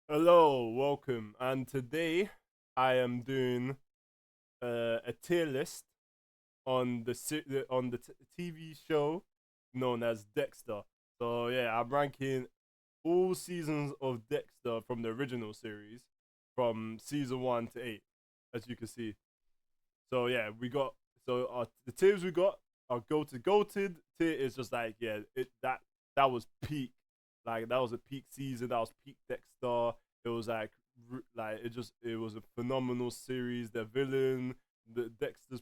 Hello, welcome. And today I am doing a tier list on the TV show known as Dexter. So yeah, I'm ranking all seasons of Dexter from the original series, from season 1 to 8, as you can see. So yeah, the tiers we got are goated. Goated tier is just like that was peak, like that was a peak season. That was peak Dexter. It was like it was a phenomenal series. The villain, the Dexter's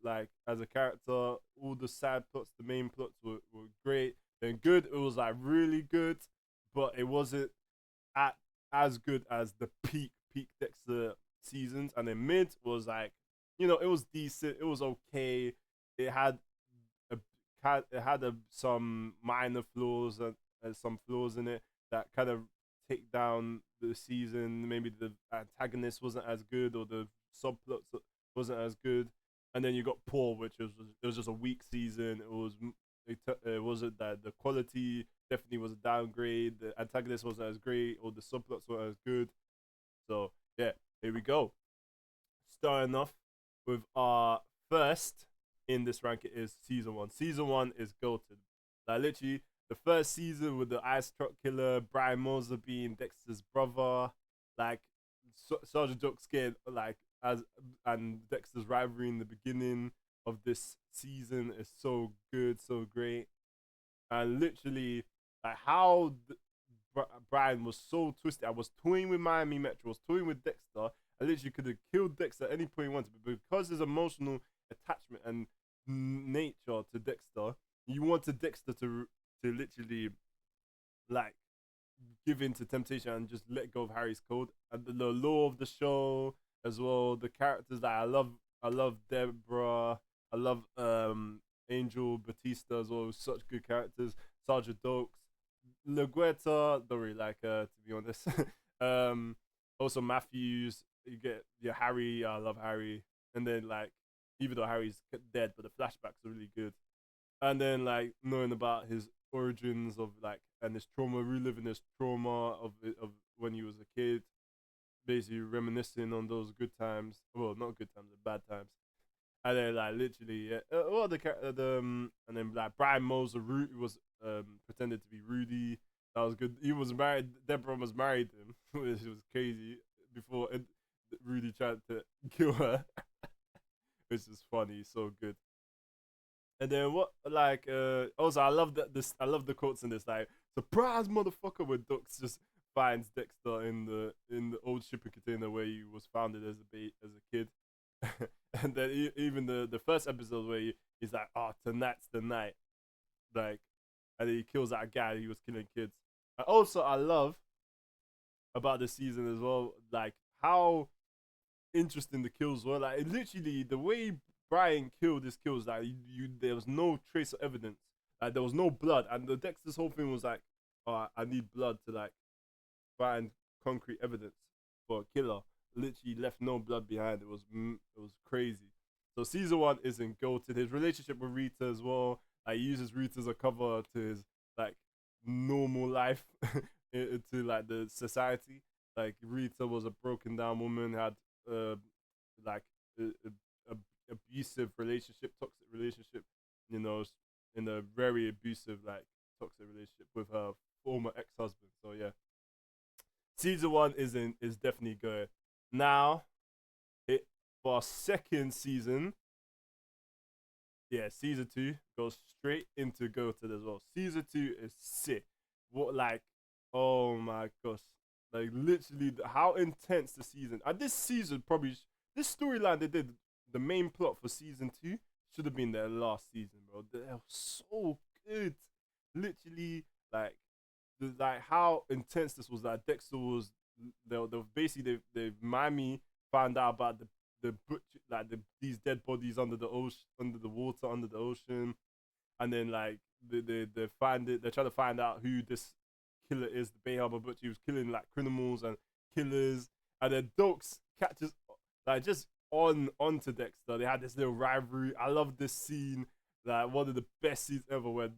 like as a character, all the side plots, the main plots were great. Then good, it was like really good, but it wasn't at as good as the peak Dexter seasons. And then mid was like, it was decent. It was okay. It had a some minor flaws and some flaws in it that kind of take down the season. Maybe the antagonist wasn't as good, or the subplots wasn't as good. And then you got Paul, which was just a weak season. It wasn't that the quality definitely was a downgrade. The antagonist wasn't as great, or the subplots weren't as good. So yeah, here we go. Starting off with our first in this ranking is season one. Season one is goated. Like literally the first season with the ice truck killer, Brian Moser being Dexter's brother, like Sergeant Joke's getting like as and Dexter's rivalry in the beginning of this season is so good, so great. And literally like how Brian was so twisted. I was toying with Miami Metro, was toying with Dexter. I literally could have killed Dexter at any point he wanted, but because there's emotional attachment and nature to Dexter, you wanted Dexter to literally like give in to temptation and just let go of Harry's code. And the lore of the show as well, the characters that I love Deborah, I love Angel Batista as well, such good characters. Sergeant Dokes, Laguerta, don't really like her to be honest. um, also Matthews, you get your Harry. I love Harry, and then like even though Harry's dead, but the flashbacks are really good. And then like knowing about his origins of like and his trauma, reliving his trauma of when he was a kid, basically reminiscing on those good times. Well, not good times, but bad times. And then like literally, yeah, well and then like Brian Moser Root was pretended to be Rudy. That was good. He was married. Deborah was married to him, which was crazy. Before Rudy tried to kill her, which is funny, so good. And then what like also I love that this I love the quotes in this like surprise motherfucker when Dux just finds Dexter in the old shipping container where he was founded as as a kid. And then even the first episode where he's like, oh, tonight's the night, like, and then he kills that guy he was killing kids. And also I love about the season as well, like how interesting the kills were. Like literally the way Brian killed his kills, like there was no trace of evidence. Like there was no blood, and the Dexter's whole thing was like, oh, I need blood to like find concrete evidence for a killer. Literally left no blood behind. It was crazy. So season one isn't goated. His relationship with Rita as well. Like he uses Rita as a cover to his like normal life to like the society. Like Rita was a broken down woman, had uh like a abusive relationship, toxic relationship, you know, in a very abusive like toxic relationship with her former ex husband. So yeah, season one is definitely good. Now it for our second season, yeah, season two goes straight into goated as well. Season two is sick. What like, oh my gosh, like literally how intense the season. And this season probably this storyline they did the main plot for season two should have been their last season, bro. They're so good. Literally, like like how intense this was. Like Dexter was, they basically they Miami found out about the butcher, like these dead bodies under the ocean, under the water, under the ocean, and then like they find it. They're trying to find out who this killer is. The Bay Harbor butcher. He was killing like criminals and killers, and then Dokes catches like just onto Dexter. They had this little rivalry. I love this scene. Like one of the best scenes ever when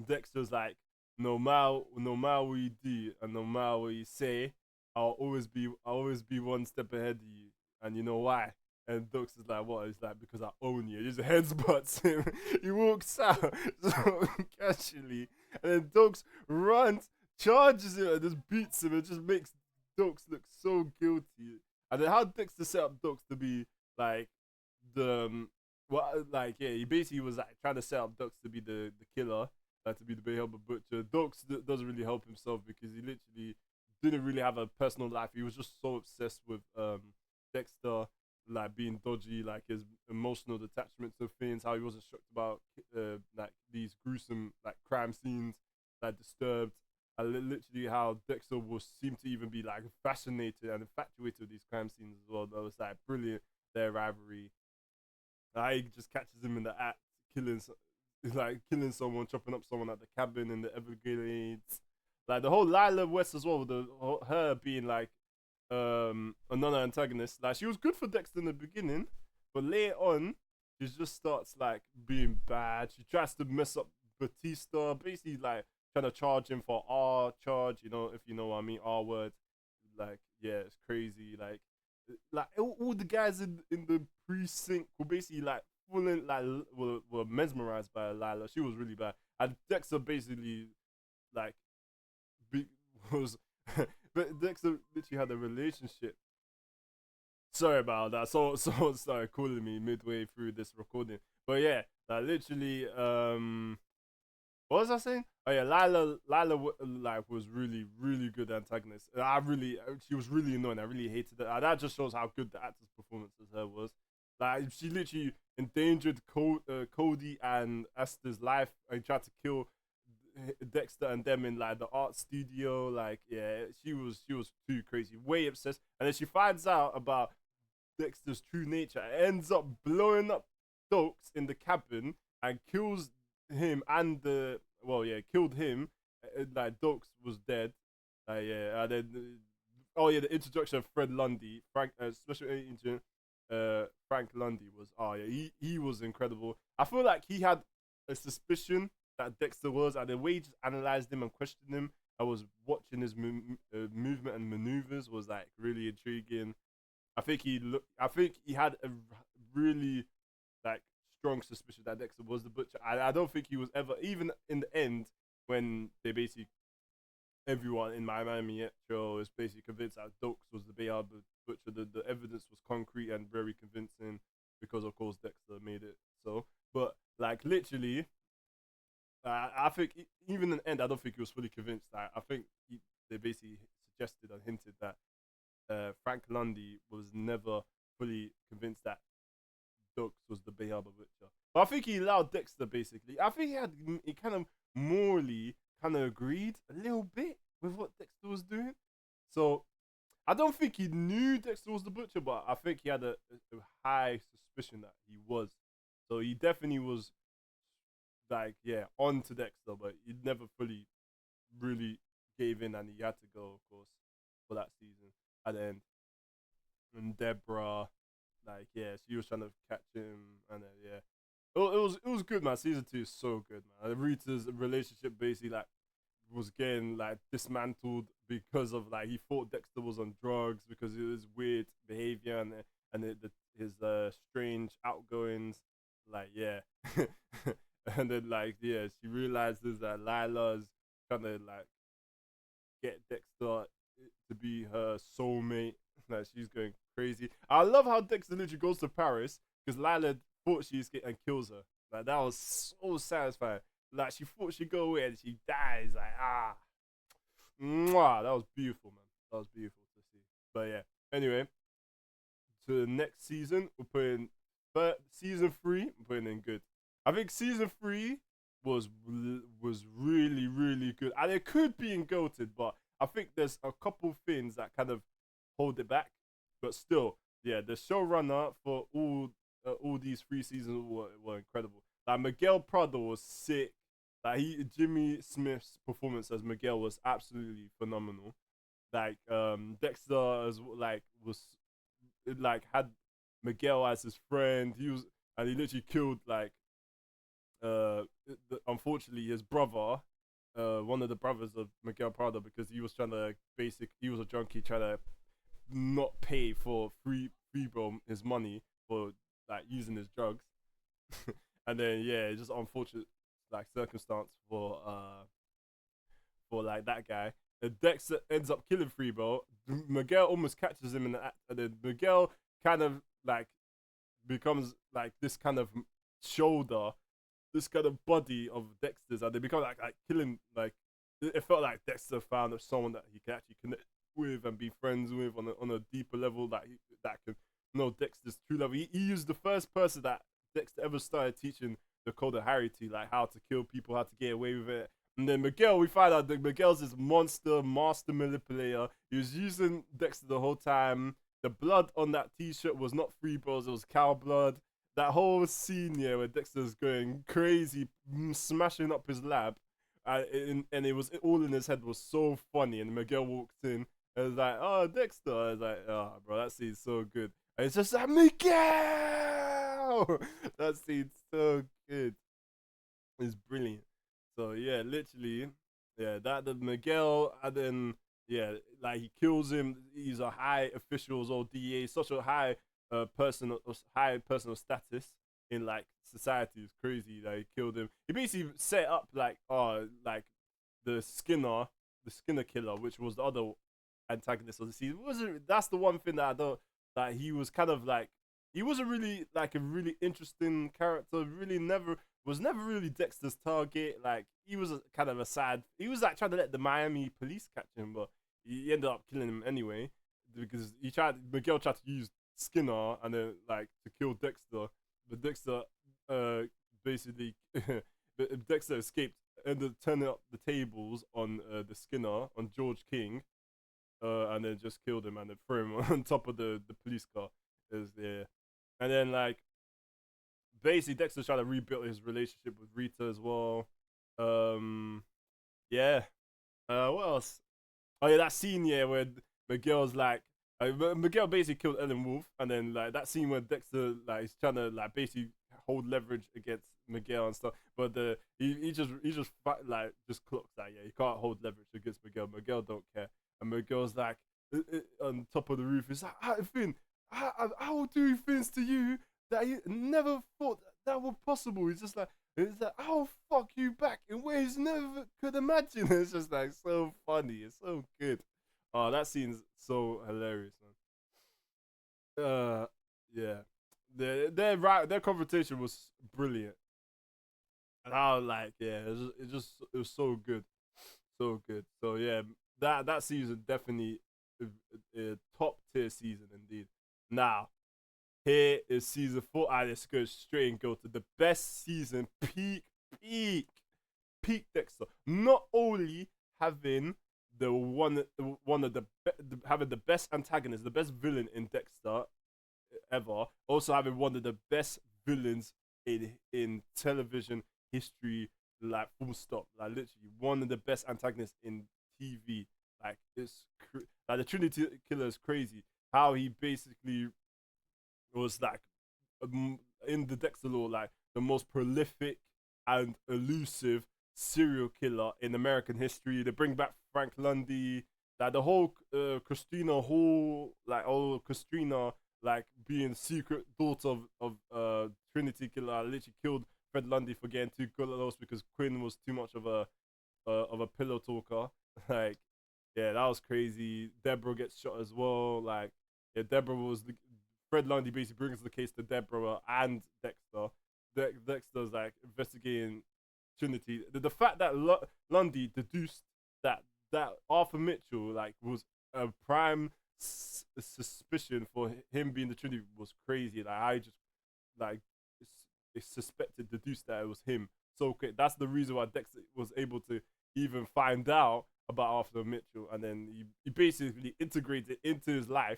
Dexter's like no matter what you do and no matter what you say, I'll always be one step ahead of you. And you know why? And Dux is like, what? He's like, because I own you. He just headsbutts him. He walks out so casually. And then Dux runs, charges him, and just beats him. It just makes Dux look so guilty. And then how Dexter set up Dux to be like the like yeah, he basically was like trying to set up Dux to be the killer, to be the Bayhelper Butcher. Dux doesn't really help himself because he literally didn't really have a personal life. He was just so obsessed with Dexter, like being dodgy, like his emotional detachment to things, how he wasn't shocked about like these gruesome like crime scenes, like Disturbed. Literally, how Dexter was seemed to even be like fascinated and infatuated with these crime scenes as well. That was like brilliant. Their rivalry. He just catches him in the act, killing, like killing someone, chopping up someone at the cabin in the Everglades. Like the whole Lila West as well. Her being like another antagonist. Like she was good for Dexter in the beginning, but later on, she just starts like being bad. She tries to mess up Batista, basically like trying to charge him for R charge. You know, if you know what I mean, R word. Like yeah, it's crazy. Like all the guys in the precinct were basically like full in like were mesmerized by Lila. She was really bad. And Dexter basically like be, was but Dexter literally had a relationship. Sorry about that. So someone started calling me midway through this recording. But yeah, like literally what was I saying? Oh yeah, Lila like was really really good antagonist. She was really annoying. I really hated it. That just shows how good the actor's performance as her was. Like she literally endangered Cody and Esther's life and tried to kill Dexter and them in like the art studio. Like yeah, she was too crazy, way obsessed. And then she finds out about Dexter's true nature, ends up blowing up Stokes in the cabin and kills him and the killed him. Like Dokes was dead. Yeah, and then oh yeah, the introduction of Fred Lundy, Frank Special Agent Frank Lundy was yeah, he was incredible. I feel like he had a suspicion that Dexter was, and the way he just analyzed him and questioned him, I was watching his movement and maneuvers was like really intriguing. I think he had a really like strong suspicion that Dexter was the butcher. I don't think he was ever, even in the end when they basically everyone in Miami show is basically convinced that Dokes was the Bayard butcher. The evidence was concrete and very convincing because of course Dexter made it so. But like literally, I think even in the end, I don't think he was fully convinced. I think they basically suggested and hinted that Frank Lundy was never fully convinced that Dux was the Bayaba Butcher. But I think he allowed Dexter basically. I think he kind of morally kind of agreed a little bit with what Dexter was doing. So I don't think he knew Dexter was the butcher, but I think he had a high suspicion that he was. So he definitely was like yeah on to Dexter, but he never fully really gave in, and he had to go, of course, for that season at the end. And Deborah, like yeah, she was trying to catch him, and yeah, it was good, man. Season 2 is so good, man. Rita's relationship basically like was getting like dismantled because of like he thought Dexter was on drugs because of his weird behavior and his strange outgoings, like yeah, and then like yeah, she realizes that Lila's trying to like get Dexter to be her soulmate. Like she's going crazy. I love how Dexter literally goes to Paris because Lila thought she's and kills her. Like that was so satisfying. Like she thought she'd go away and she dies. Like mwah, that was beautiful, man. That was beautiful to see. But yeah. Anyway, to the next season, we're putting season 3. We're putting in good. I think season 3 was really really good, and it could be in goated, but I think there's a couple things that kind of hold it back. But still, yeah, the showrunner for all these 3 seasons were incredible. Like Miguel Prado was sick. Like Jimmy Smith's performance as Miguel was absolutely phenomenal. Like Dexter as like was like had Miguel as his friend. He literally killed like unfortunately his brother one of the brothers of Miguel Prado because he was trying to he was a junkie trying to not pay for free bro his money for like using his drugs. And then yeah, it's just unfortunate like circumstance for like that guy. And Dexter ends up killing Freebo. Miguel almost catches him in the act, and then Miguel kind of like becomes like this kind of shoulder, this kind of body of Dexter's, and they become like killing like it felt like Dexter found someone that he can actually connect with and be friends with on a deeper level that can know Dexter's true level. He used the first person that Dexter ever started teaching the code of Harry to, like how to kill people, how to get away with it. And then Miguel, we find out that Miguel's this master manipulator. He was using Dexter the whole time. The blood on that T-shirt was not free bros, it was cow blood. That whole scene, yeah, where Dexter's going crazy, smashing up his lab, and it was all in his head was so funny. And Miguel walks in and was like, "Oh, Dexter!" I was like, "Oh, bro, that scene's so good." And it's just like Miguel. That scene's so good. It's brilliant. So yeah, literally, yeah, that the Miguel, and then yeah, like he kills him. He's a high official or DA, such a high high personal status in like society. It's crazy that he killed him. He basically set up like the Skinner killer, which was the other antagonist of the season. Wasn't That's the one thing that I don't that he was kind of like he wasn't really like a really interesting character. Really never really Dexter's target. Like he was kind of a sad. He was like trying to let the Miami police catch him, but he ended up killing him anyway because Miguel tried to use Skinner and then like to kill Dexter, but Dexter basically Dexter escaped, ended up turning up the tables on the Skinner on George King, and then just killed him and then threw him on top of the police car. Is there, and then like basically Dexter's trying to rebuild his relationship with Rita as well. Um, yeah. What else? Oh yeah, that scene yeah where Miguel's like. Miguel basically killed Ellen Wolf, and then like that scene where Dexter like is trying to like basically hold leverage against Miguel and stuff, but he just like just clocks that yeah, you can't hold leverage against Miguel. Miguel don't care, and Miguel's like on top of the roof. It's like Finn, I will do things to you that you never thought that were possible. It's like I'll fuck you back in ways you never could imagine. It's just like so funny. It's so good. Oh, that scene's so hilarious, man. Yeah, their confrontation was brilliant, and I was like, yeah, it was so good, so good. So yeah, that season definitely a top tier season indeed. Now here is season 4. Let's go straight and go to the best season. Peak, peak Dexter. Not only having the one of having the best antagonist, the best villain in Dexter ever. Also having one of the best villains in television history, like full stop. Like literally one of the best antagonists in TV. Like like the Trinity Killer is crazy. How he basically was like in the Dexter law, like the most prolific and elusive serial killer in American history. They bring back Frank Lundy, like the whole Christina Hall, like Christina, like being secret daughter of Trinity Killer, literally killed Fred Lundy for getting too close because Quinn was too much of a pillow talker. Like, yeah, that was crazy. Deborah gets shot as well. Like, yeah, Deborah was Fred Lundy basically brings the case to Deborah and Dexter. Dexter's like investigating Trinity. The fact that Lundy deduced that Arthur Mitchell like was a prime suspicion for him being the Trinity was crazy. Like I just like suspected, deduced that it was him so quick. That's the reason why Dexter was able to even find out about Arthur Mitchell, and then he basically integrated into his life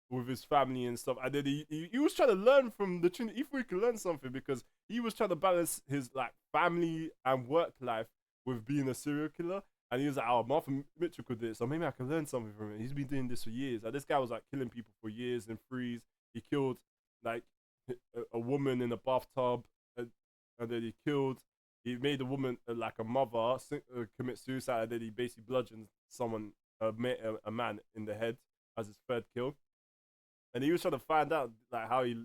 with his family and stuff. And then he was trying to learn from the Trinity if we could learn something, because he was trying to balance his like family and work life with being a serial killer. And he was like, oh, Martha Mitchell could do it, so maybe I can learn something from him. He's been doing this for years. Like, this guy was like killing people for years in threes. He killed like a woman in a bathtub, and then he made a woman like a mother commit suicide, and then he basically bludgeoned someone, a man in the head as his third kill. And he was trying to find out like how he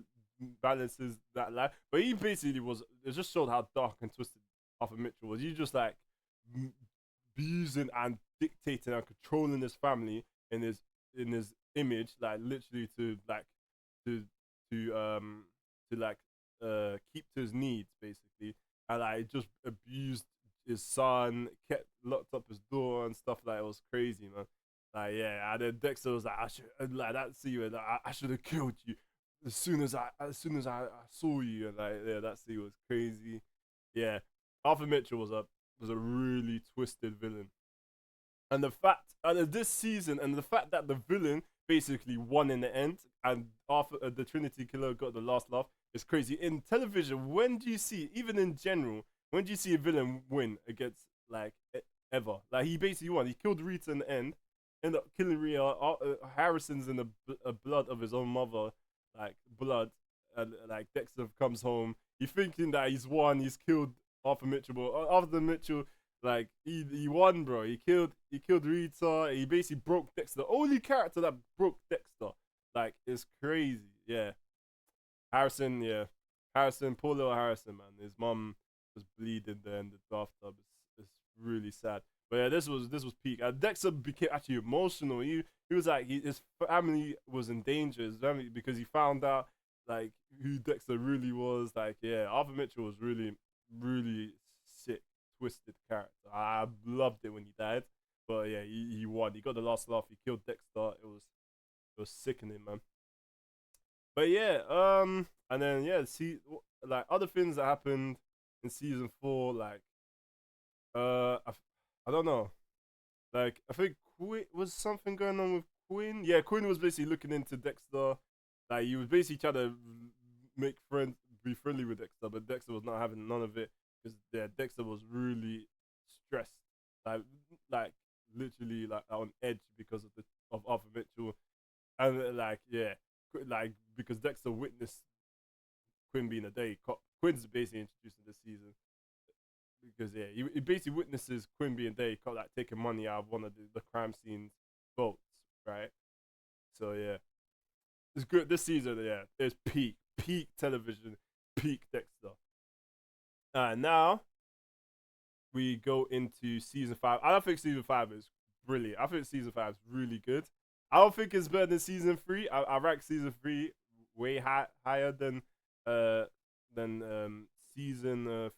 balances that life. But he basically was. It just showed how dark and twisted Arthur Mitchell was. He just like abusing and dictating and controlling his family in his image, like literally to to like keep to his needs basically, and like just abused his son, kept locked up his door and stuff. Like it was crazy, man. Like yeah, and then Dexter was like, I should like that. See you, like, I should have killed you as soon as I saw you, and like yeah, that scene was crazy. Yeah, Arthur Mitchell was a really twisted villain, and the fact and this season and the fact that the villain basically won in the end, and Arthur the Trinity Killer got the last laugh is crazy. In television, when do you see, even in general, when do you see a villain win against like ever? Like he basically won. He killed Rita in the end, ended up killing Rhea. Harrison's in the blood of his own mother, like blood, and like Dexter comes home. He's thinking that he's won. He's killed Arthur Mitchell, but Arthur Mitchell, like he won, bro. He killed Rita. He basically broke Dexter. The only character that broke Dexter, like, is crazy. Yeah, Harrison. Yeah, Harrison. Poor little Harrison, man. His mom was bleeding there in the bathtub. It's really sad. But yeah, this was peak. Dexter became actually emotional. He was like his family was in danger. His family, because he found out like who Dexter really was. Like yeah, Arthur Mitchell was really sick, twisted character. I loved it when he died. But yeah, he won. He got the last laugh. He killed Dexter. It was sickening, man. But yeah, and then yeah, see, like other things that happened in season four, like I don't know, like I think Quinn was something going on with Quinn. Yeah, Quinn was basically looking into Dexter. Like he was basically trying to make friends, be friendly with Dexter, but Dexter was not having none of it because yeah, Dexter was really stressed, like like literally like on edge because of Arthur Mitchell, and like yeah, like because Dexter witnessed Quinn being a day cop. Quinn's basically introduced in this season because yeah, he basically witnesses Quinn being day cop, like taking money out of one of the crime scenes boats, right? So yeah, it's good this season. Yeah, it's peak television, peak Dexter. Now we go into season five. I don't think season five is brilliant. I think season five is really good. I don't think it's better than season three. I rank season three way higher uh season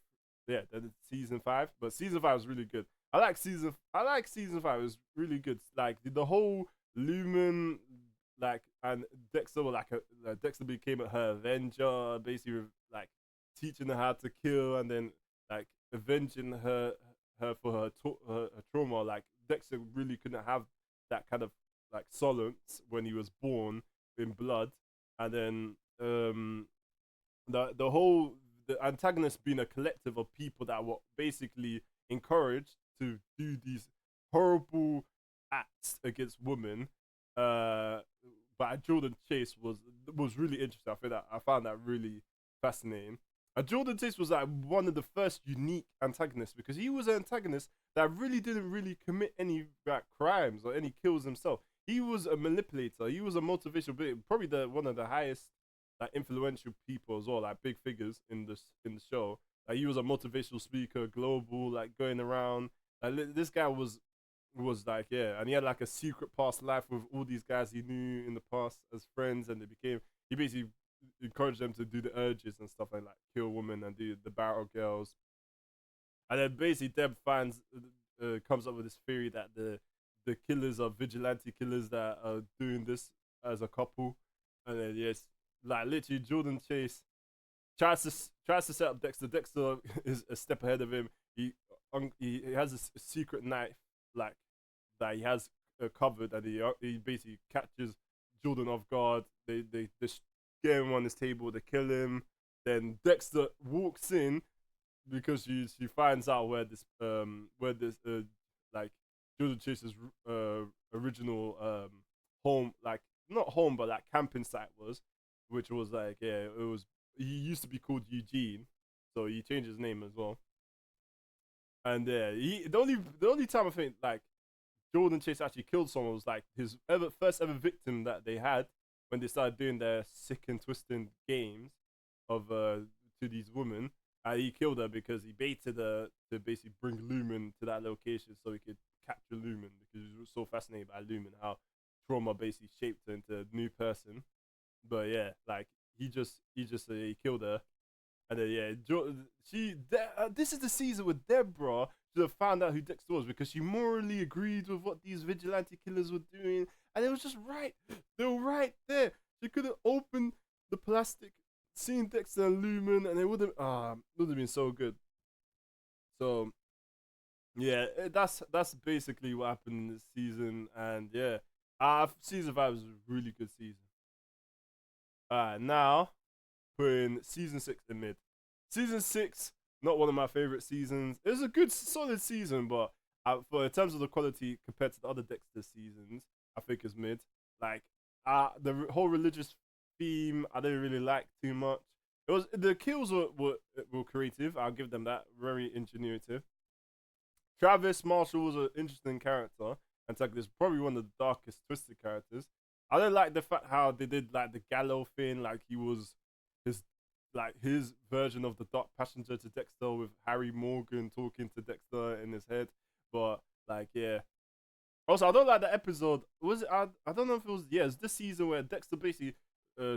than season five. But season five is really good. I like season five. It's really good. Like the whole Lumen, like, and Dexter were Dexter became her avenger, basically like teaching her how to kill, and then like avenging her for her trauma. Like Dexter really couldn't have that kind of like solace when he was born in blood, and then the whole the antagonist being a collective of people that were basically encouraged to do these horrible acts against women. Uh, but Jordan Chase was really interesting. I found that really fascinating. And Jordan Chase was like one of the first unique antagonists because he was an antagonist that really didn't really commit any like crimes or any kills himself. He was a manipulator. He was a motivational, probably the one of the highest like influential people as well, like big figures in the show. Like he was a motivational speaker, global, like going around. Like this guy was like yeah, and he had like a secret past life with all these guys he knew in the past as friends, and he basically encouraged them to do the urges and stuff like kill women and do the barrel girls. And then basically Deb finds comes up with this theory that the killers are vigilante killers that are doing this as a couple, and then yes, like literally Jordan Chase tries to set up Dexter. Dexter is a step ahead of him. He has a secret knife like that he has covered, and he basically catches Jordan off guard. They just get him on his table. They kill him. Then Dexter walks in because she finds out where this like Jordan Chase's original home, like not home but like camping site was, which was like yeah, it was, he used to be called Eugene, so he changed his name as well. And the only time I think like Jordan Chase actually killed someone was like his first ever victim that they had when they started doing their sick and twisting games of to these women. He killed her because he baited her to basically bring Lumen to that location so he could capture Lumen because he was so fascinated by Lumen, how trauma basically shaped her into a new person. But yeah, like he killed her, and then yeah, this is the season with Deborah should have found out who Dexter was because she morally agreed with what these vigilante killers were doing, and it was just right. They were right there. She could have opened the plastic, seen Dexter and Lumen, and it would have been so good. So yeah, that's basically what happened in this season, and yeah, season 5 was a really good season. Now putting season 6 in mid. Season 6, not one of my favorite seasons. It was a good, solid season, but for in terms of the quality compared to the other Dexter seasons, I think it's mid. Like, the whole religious theme, I didn't really like too much. It was the kills were creative. I'll give them that. Very ingenuitive. Travis Marshall was an interesting character, and like this probably one of the darkest twisted characters. I don't like the fact how they did like the Gallo thing, like he was his his version of the dark passenger to Dexter with Harry Morgan talking to Dexter in his head. But like yeah. Also, I don't like the episode. Was it? I don't know if it was. Yeah, it's this season where Dexter basically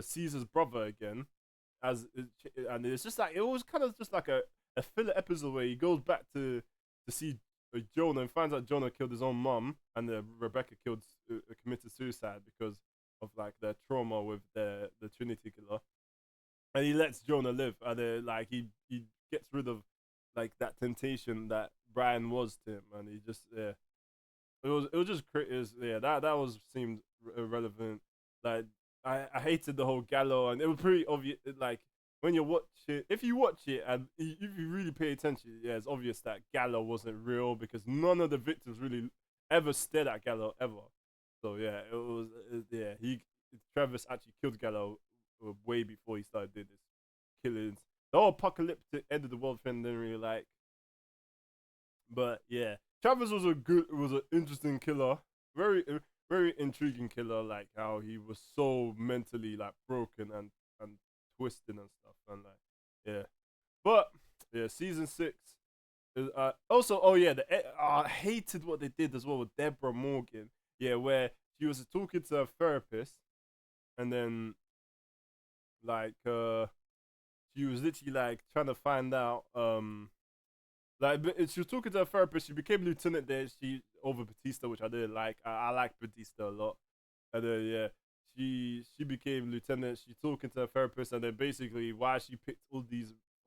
sees his brother again, and it's just like it was kind of just like a filler episode where he goes back to see Jonah and finds out Jonah killed his own mom and Rebecca committed suicide because of like their trauma with the Trinity killer, and he lets Jonah live, and like he gets rid of like that temptation that Brian was to him, and he just yeah, it was just yeah, that was seemed irrelevant. Like I hated the whole Gallo, and it was pretty obvious. Like when you watch it, if you watch it and if you really pay attention, yeah, it's obvious that Gallo wasn't real because none of the victims really ever stared at Gallo ever. So yeah, it was yeah. Travis actually killed Gallo way before he started doing this killings. The whole apocalyptic end of the world thing didn't really like, but yeah, Travis was an interesting killer, very intriguing killer. Like how he was so mentally like broken and twisting and stuff, and like yeah, but yeah, season 6 is also oh yeah, I hated what they did as well with Deborah Morgan. Yeah, where she was talking to a therapist, and then like she was literally like trying to find out like she was talking to a therapist. She became lieutenant there. She over Batista, which I didn't like. I like Batista a lot, and then yeah, she became lieutenant. She talking to a therapist, and then basically why she picked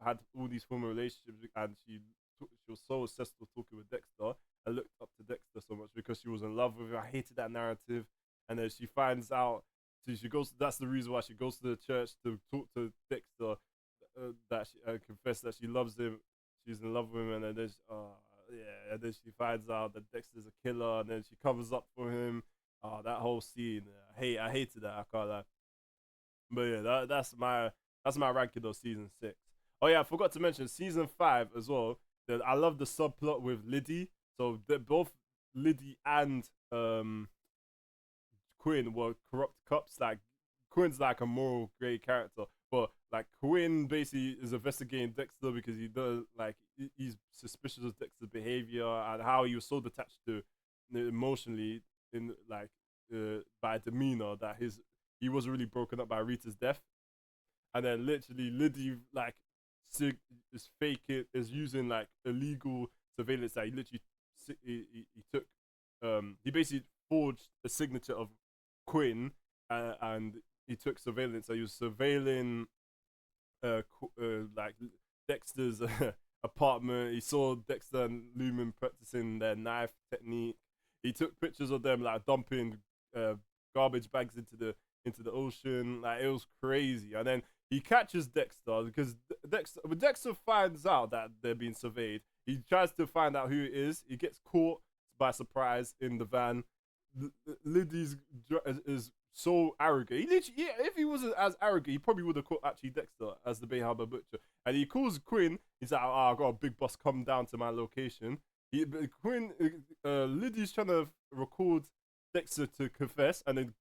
had all these former relationships, and she was so obsessed with talking with Dexter. I looked up to Dexter so much because she was in love with him. I hated that narrative, and then she finds out. So she goes. That's the reason why she goes to the church to talk to Dexter. That she confess that she loves him. She's in love with him, and then yeah, and then she finds out that Dexter's a killer, and then she covers up for him. That whole scene, I hated that. I can't lie. But yeah, that's my ranking of season 6. Oh yeah, I forgot to mention season 5 as well. That I love the subplot with Liddy. So both Liddy and Quinn were corrupt cops. Like Quinn's like a moral great character, but like Quinn basically is investigating Dexter because he does like he's suspicious of Dexter's behavior and how he was so detached to emotionally in like by demeanor that he was really broken up by Rita's death, and then literally Liddy like is faking is using like illegal surveillance that he literally he took he basically forged a signature of Quinn and he took surveillance. So he was surveilling like Dexter's apartment. He saw Dexter and Lumen practicing their knife technique. He took pictures of them like dumping garbage bags into the ocean. Like it was crazy. And then he catches Dexter because Dexter finds out that they're being surveyed. He tries to find out who it is. He gets caught by surprise in the van. Liddy's is so arrogant. He literally, yeah, if he wasn't as arrogant, he probably would have caught actually Dexter as the Bay Harbor Butcher. And he calls Quinn. He's like, "Oh, I got a big boss. Come down to my location." Quinn, Liddy's trying to record Dexter to confess, and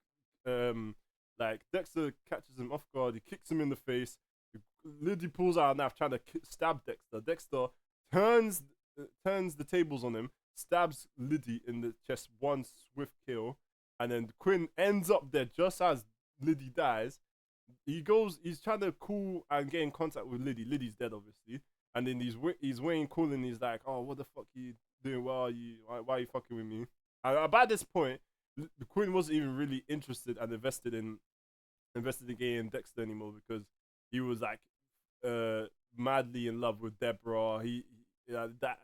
then like Dexter catches him off guard. He kicks him in the face. Liddy pulls out a knife trying to stab Dexter. Dexter turns turns the tables on him, stabs Liddy in the chest, one swift kill, and then Quinn ends up dead just as Liddy dies. He's trying to call and get in contact with Liddy. Liddy's dead, obviously. And then he's Wayne calling. He's like, "Oh, what the fuck are you doing? Why are you fucking with me?" And by this point, Quinn wasn't even really interested and investigating Dexter anymore because he was like madly in love with Deborah. That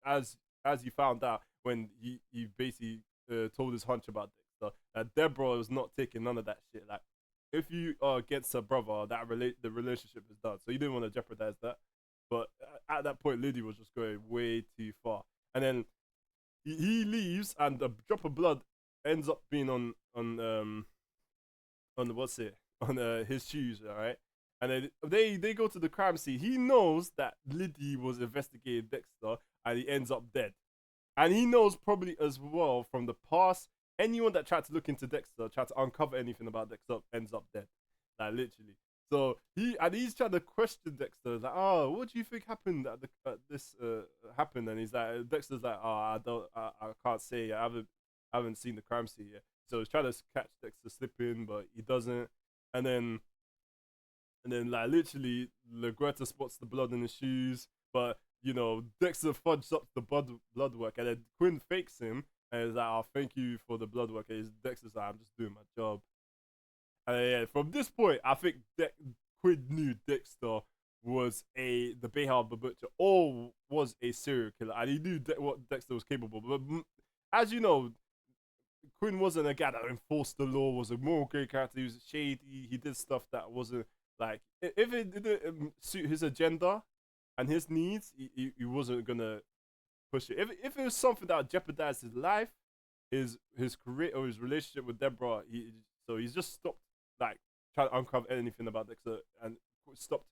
as he found out when he basically told his hunch about Dexter, that Deborah was not taking none of that shit. Like, if you are against her brother, the relationship is done. So you didn't want to jeopardize that. But at that point, Liddy was just going way too far. And then he leaves, and the drop of blood ends up being on what's it on his shoes, all right. And then they go to the crime scene. He knows that Liddy was investigating Dexter, and he ends up dead. And he knows probably as well from the past, anyone that tried to look into Dexter, tried to uncover anything about Dexter, ends up dead. Like, literally. So he's trying to question Dexter. Like, "Oh, what do you think happened at this happened?" And he's like, Dexter's like, "Oh, I can't say. I haven't seen the crime scene yet." So he's trying to catch Dexter slipping, but he doesn't. And then like literally, LaGuerta spots the blood in his shoes, but Dexter fudges up the blood work, and then Quinn fakes him, and he's like, "Oh, thank you for the blood work." And Dexter's like, "I'm just doing my job." And yeah, from this point, I think Quinn knew Dexter was the Bay Harbor Butcher or was a serial killer, and he knew what Dexter was capable. But as you know, Quinn wasn't a guy that enforced the law. Was a moral great character. He was shady. He did stuff that wasn't like if it didn't suit his agenda and his needs, he wasn't gonna push it. If it was something that jeopardized his life, his career or his relationship with Deborah, he's just stopped like trying to uncover anything about Dexter and stopped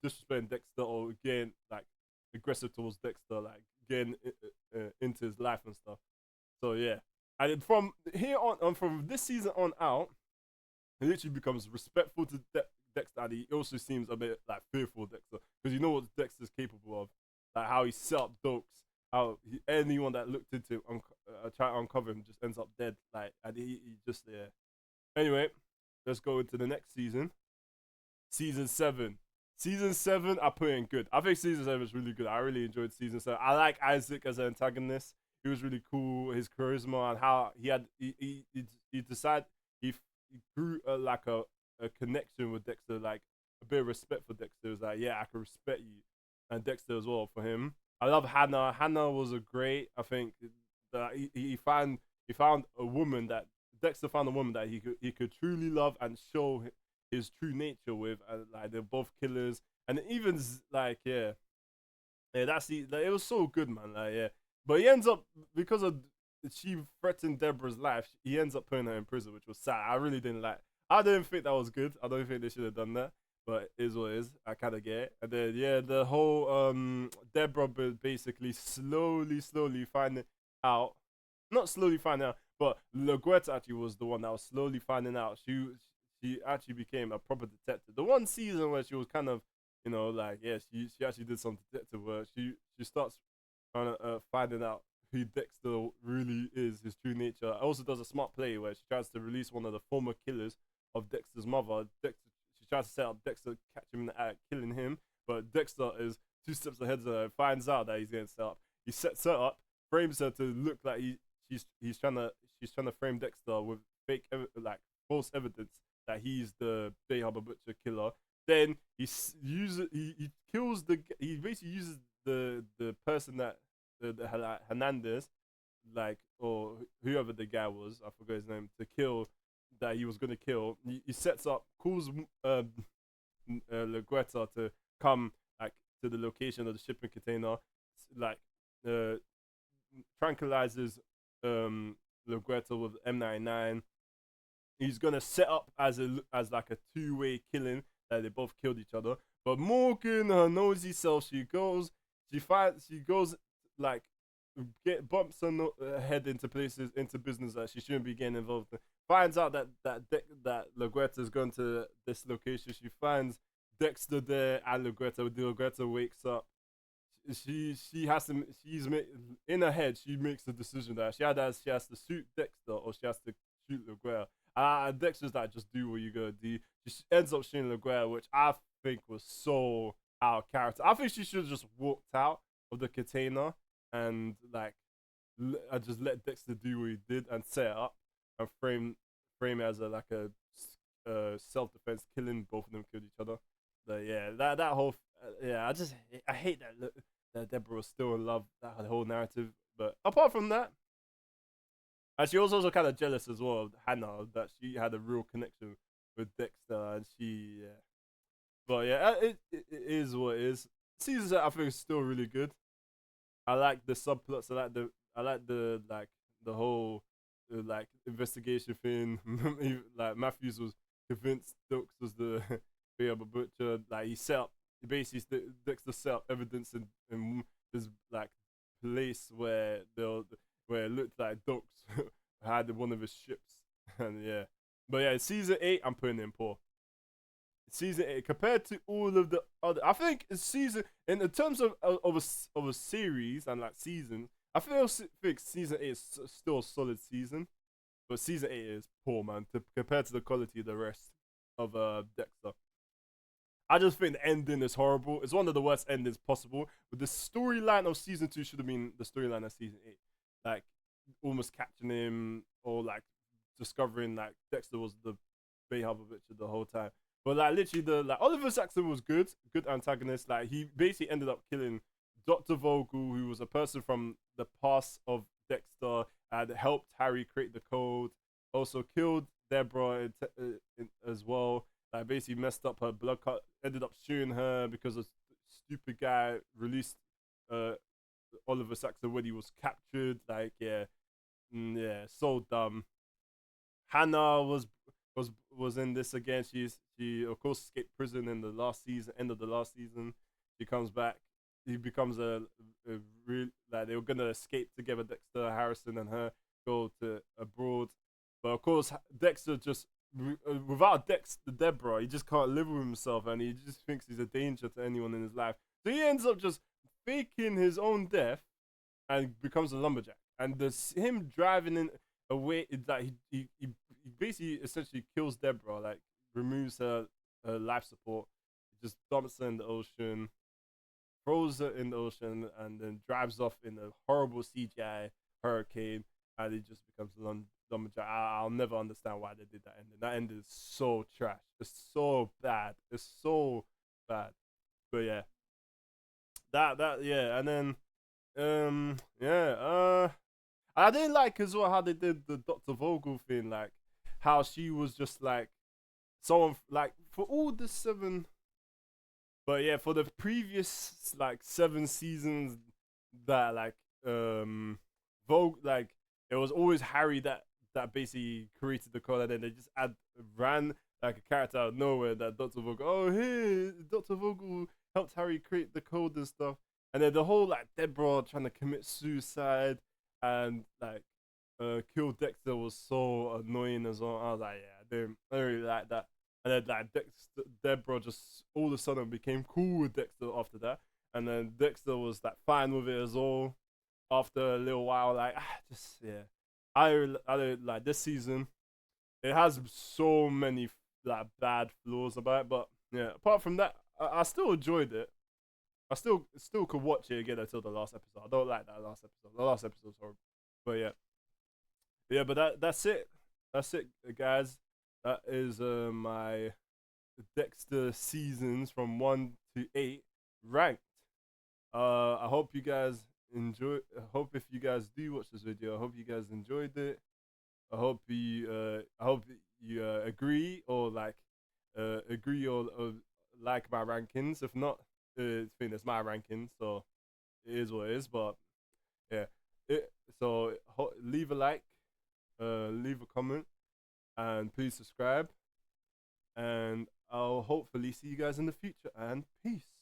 disrespecting Dexter or getting like aggressive towards Dexter, like getting into his life and stuff. So yeah, and from here on, from this season on out, he literally becomes respectful to Dexter, and he also seems a bit like fearful of Dexter because you know what Dexter's capable of, like how he set up dokes, how anyone that looked into try to uncover him just ends up dead, like, and he just yeah. Anyway, let's go into the next season. Season 7. Season 7, I put in good. I think season 7 is really good. I really enjoyed season 7. I like Isaac as an antagonist. He was really cool. His charisma and how he decided he grew like a connection with Dexter, like a bit of respect for Dexter. It was like, yeah, I can respect you, and Dexter as well for him. I love Hannah. Hannah was a great. I think that he found a woman that Dexter found a woman that he could truly love and show his true nature with, and like they're both killers, and even like it was so good, man. Like yeah, but he ends up because of she threatened Deborah's life. He ends up putting her in prison, which was sad. I really didn't like. I didn't think that was good. I don't think they should have done that, but it is what it is. I kind of get it. And then yeah, the whole Deborah basically slowly finding out, not slowly finding out, but LaGuerta actually was the one that was slowly finding out. She actually became a proper detective. The one season where she was kind of, like, yeah, she actually did some detective work. She starts trying to finding out who Dexter really is, his true nature. Also does a smart play where she tries to release one of the former killers of Dexter's mother. She tries to set up Dexter, catch him in the act, killing him, but Dexter is 2 steps ahead of her, finds out that he's getting set up. He sets her up, frames her to look like she's trying to frame Dexter with fake like false evidence that he's the Bay Harbor Butcher killer. Then he basically uses the person that the Hernandez, like, or whoever the guy was, I forgot his name, to kill that he was gonna kill. He sets up, calls LaGuerta to come like to the location of the shipping container, like tranquilizes LaGuerta with M99. He's gonna set up as like a two-way killing that they both killed each other. But Morgan, her nosy self, she goes like get bumps her head into places, into business that she shouldn't be getting involved in. Finds out that Laguerta's gone to this location. She finds Dexter there, and Laguerta wakes up. She has to in her head. She makes the decision that she has to shoot Dexter or she has to shoot Laguerta. Dexter's like, just do what you gotta do. She ends up shooting Laguerta, which I think was so out of character. I think she should have just walked out of the container and like I just let Dexter do what he did and set it up and frame it as a self defense killing. Both of them killed each other. But yeah, that whole I hate that Deborah was still in love. That whole narrative. But apart from that, and she was also kind of jealous as well of Hannah that she had a real connection with Dexter and she yeah. But yeah, it is what it is. Season I think is still really good. I like the subplots. I like the whole like investigation thing. Like Matthews was convinced Stokes was the butcher. Like he basically Dexter set up evidence in this like place where it looked like Dokes had one of his ships. And yeah, but yeah, season 8 I'm putting in poor. Season 8 compared to all of the other, I think season in terms of a series and like season, think season 8 is still a solid season, but season 8 is poor, man, compared to the quality of the rest of Dexter. I just think the ending is horrible. It's one of the worst endings possible. But the storyline of season 2 should have been the storyline of season 8, like almost catching him or like discovering like Dexter was the Bay Harbor Butcher the whole time. But like literally Oliver Saxon was good antagonist. Like he basically ended up killing Dr. Vogel, who was a person from the past of Dexter and helped Harry create the code. Also killed Deborah as well. Like basically messed up her blood cut. Ended up shooting her because a stupid guy released uh, Oliver Saxon when he was captured. Like yeah, so dumb. Hannah was in this again. She of course escaped prison in the last season, end of the last season. She comes back. He becomes a real like they were gonna escape together. Dexter, Harrison, and her go to abroad, but of course Dexter just without Deborah, he just can't live with himself, and he just thinks he's a danger to anyone in his life. So he ends up just faking his own death and becomes a lumberjack. And him driving in away, that he basically essentially kills Deborah, like removes her life support, just dumps her in the ocean, throws her in the ocean, and then drives off in a horrible CGI hurricane, and he just becomes a lumberjack. I'll never understand why they did that ending. That ending is so trash. It's so bad. It's so bad. But yeah, that yeah, and then I didn't like as well how they did the Dr. Vogel thing, like how she was just like someone like for all the 7, but yeah, for the previous like 7 seasons that like Vogue like it was always Harry that basically created the code, and then they just ran like a character out of nowhere that Dr. Vogel, oh hey, Dr. Vogel helped Harry create the code and stuff. And then the whole like Deborah trying to commit suicide and like kill Dexter was so annoying as well. I was like, yeah, I don't really like that. And then like Deborah just all of a sudden became cool with Dexter after that. And then Dexter was like fine with it as well. After a little while, like just yeah, I don't like this season. It has so many like bad flaws about it, but yeah. Apart from that, I still enjoyed it. I still could watch it again until the last episode. I don't like that last episode. The last episode's horrible. But yeah. But that's it. That's it, guys. That is my Dexter seasons from 1 to 8 ranked. I hope you guys enjoy. I hope if you guys do watch this video, I hope you guys enjoyed it. I hope you agree or like my rankings. If not, I think it's my ranking, so it is what it is. But yeah, leave a like, leave a comment, and please subscribe. And I'll hopefully see you guys in the future, and peace.